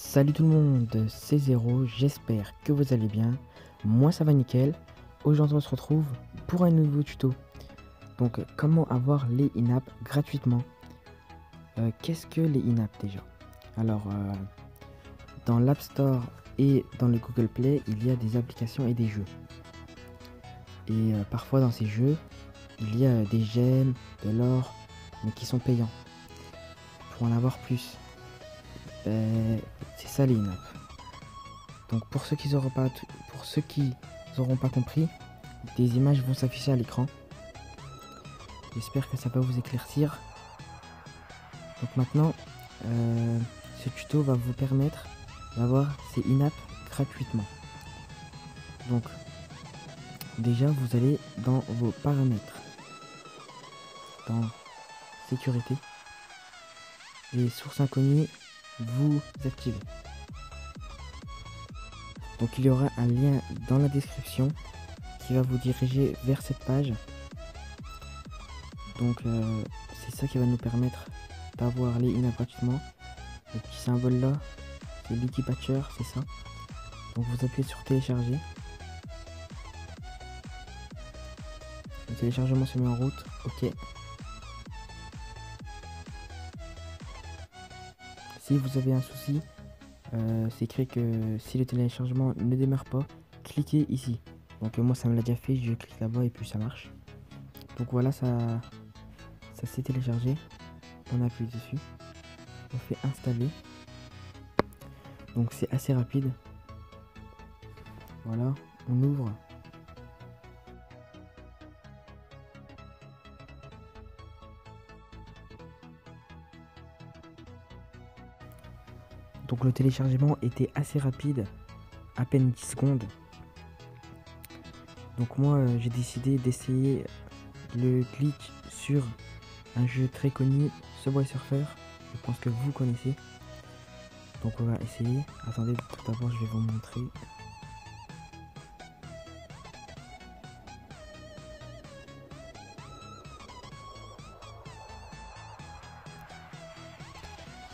Salut tout le monde, c'est Zéro, j'espère que vous allez bien. Moi ça va nickel. Aujourd'hui on se retrouve pour un nouveau tuto. Donc comment avoir les in-app gratuitement. Qu'est-ce que les in-app déjà? Alors dans l'App Store et dans le Google Play, il y a des applications et des jeux. Et parfois dans ces jeux, il y a des gemmes, de l'or, mais qui sont payants. Pour en avoir plus. C'est ça les in-app. Donc pour ceux qui n'auront pas compris, des images vont s'afficher à l'écran. J'espère que ça va vous éclaircir. Donc maintenant, ce tuto va vous permettre d'avoir ces in-app gratuitement. Donc déjà vous allez dans vos paramètres, dans sécurité et sources inconnues, vous activez. Donc il y aura un lien dans la description qui va vous diriger vers cette page. Donc c'est ça qui va nous permettre d'avoir les in-app gratuitement. Le petit symbole là, c'est l'outil patcher, c'est ça. Donc vous appuyez sur télécharger. Le téléchargement se met en route, ok. Si vous avez un souci, c'est écrit que si le téléchargement ne démarre pas, cliquez ici. Donc moi ça me l'a déjà fait, je clique là-bas et puis ça marche. Donc voilà, ça s'est téléchargé. On appuie dessus, on fait installer. Donc c'est assez rapide. Voilà, on ouvre. Donc le téléchargement était assez rapide, à peine 10 secondes. Donc moi j'ai décidé d'essayer le glitch sur un jeu très connu, Subway Surfer. Je pense que vous connaissez. Donc on va essayer. Attendez, tout d'abord je vais vous montrer.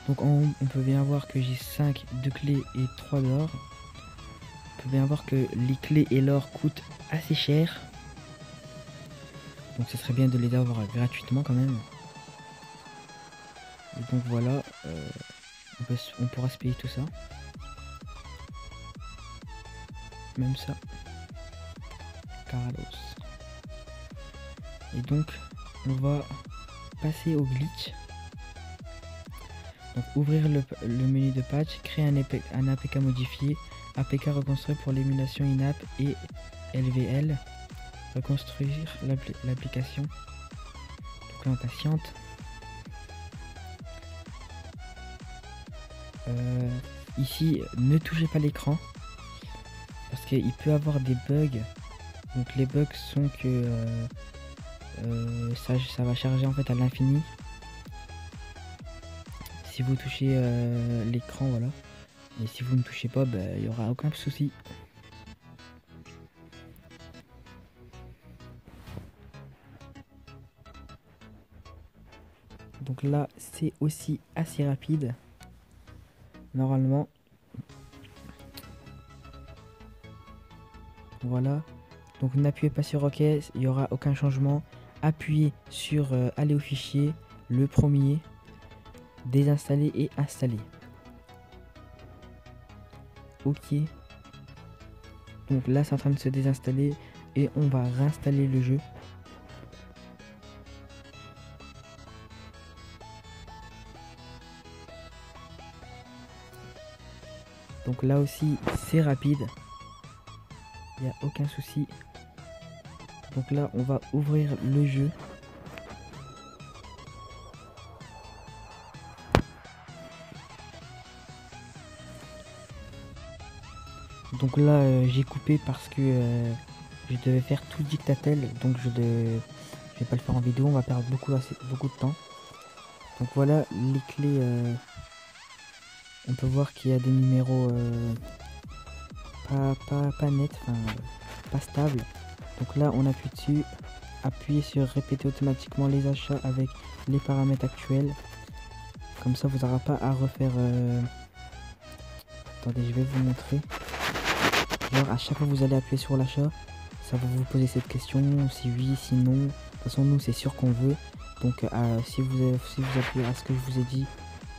Donc on peut bien voir que j'ai 5 de clés et 3 d'or. On peut bien voir que les clés et l'or coûtent assez cher. Donc ce serait bien de les avoir gratuitement quand même. Et donc voilà, on pourra se payer tout ça. Même ça. Carlos. Et donc on va passer au glitch. Donc ouvrir le menu de patch, créer un APK modifié, APK reconstruit pour l'émulation in-app et LVL, reconstruire l'application. Donc là on patiente. Ici ne touchez pas l'écran parce qu'il peut avoir des bugs. Donc les bugs sont que ça va charger en fait à l'infini. Si vous touchez l'écran, voilà. Et si vous ne touchez pas, il n'y aura aucun souci. Donc là, c'est aussi assez rapide. Normalement. Voilà. Donc n'appuyez pas sur OK, il n'y aura aucun changement. Appuyez sur aller au fichier, le premier. Désinstaller et installer. Ok. Donc là c'est en train de se désinstaller et on va réinstaller le jeu. Donc là aussi c'est rapide. Il n'y a aucun souci. Donc là on va ouvrir le jeu. Donc là j'ai coupé parce que je devais faire tout dictatel, donc je vais pas le faire en vidéo, on va perdre beaucoup de temps. Donc voilà les clés, on peut voir qu'il y a des numéros pas nets, enfin pas stables. Donc là on appuie dessus, appuyez sur répéter automatiquement les achats avec les paramètres actuels. Comme ça vous n'aurez pas à refaire Attendez, je vais vous montrer. Genre à chaque fois que vous allez appuyer sur l'achat, ça va vous poser cette question, si oui, si non. De toute façon, nous, c'est sûr qu'on veut. Donc si vous appuyez à ce que je vous ai dit,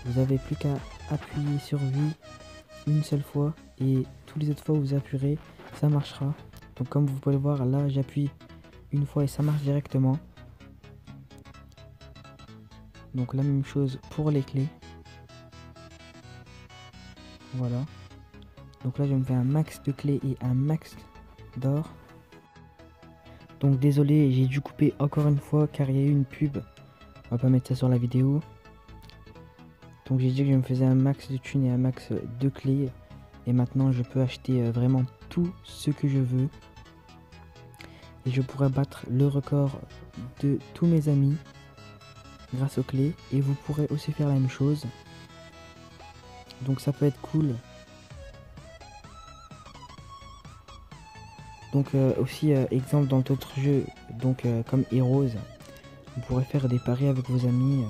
vous avez plus qu'à appuyer sur oui une seule fois. Et toutes les autres fois où vous appuierez, ça marchera. Donc comme vous pouvez le voir, là, j'appuie une fois et ça marche directement. Donc la même chose pour les clés. Voilà. Donc là, je me fais un max de clés et un max d'or. Donc désolé, j'ai dû couper encore une fois car il y a eu une pub. On va pas mettre ça sur la vidéo. Donc j'ai dit que je me faisais un max de thunes et un max de clés. Et maintenant je peux acheter vraiment tout ce que je veux. Et je pourrais battre le record de tous mes amis grâce aux clés. Et vous pourrez aussi faire la même chose. Donc ça peut être cool. Donc aussi exemple dans d'autres jeux, donc comme Heroes, vous pourrez faire des paris avec vos amis.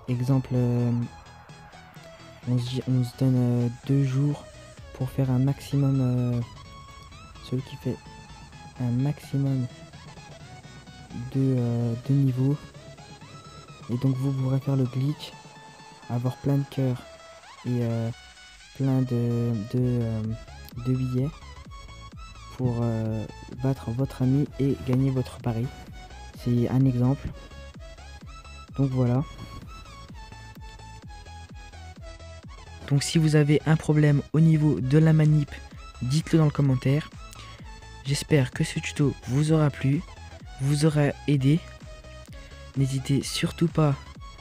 Exemple, on se donne 2 jours pour faire un maximum, celui qui fait un maximum de niveaux. Et donc vous pourrez faire le glitch, avoir plein de cœurs et plein de billets pour battre votre ami et gagner votre pari. C'est un exemple. Donc voilà. Donc si vous avez un problème au niveau de la manip, dites-le dans le commentaire. J'espère que ce tuto vous aura plu, vous aura aidé. N'hésitez surtout pas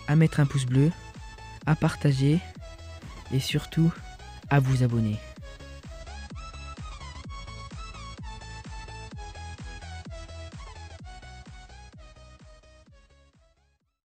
à mettre un pouce bleu, à partager et surtout à vous abonner.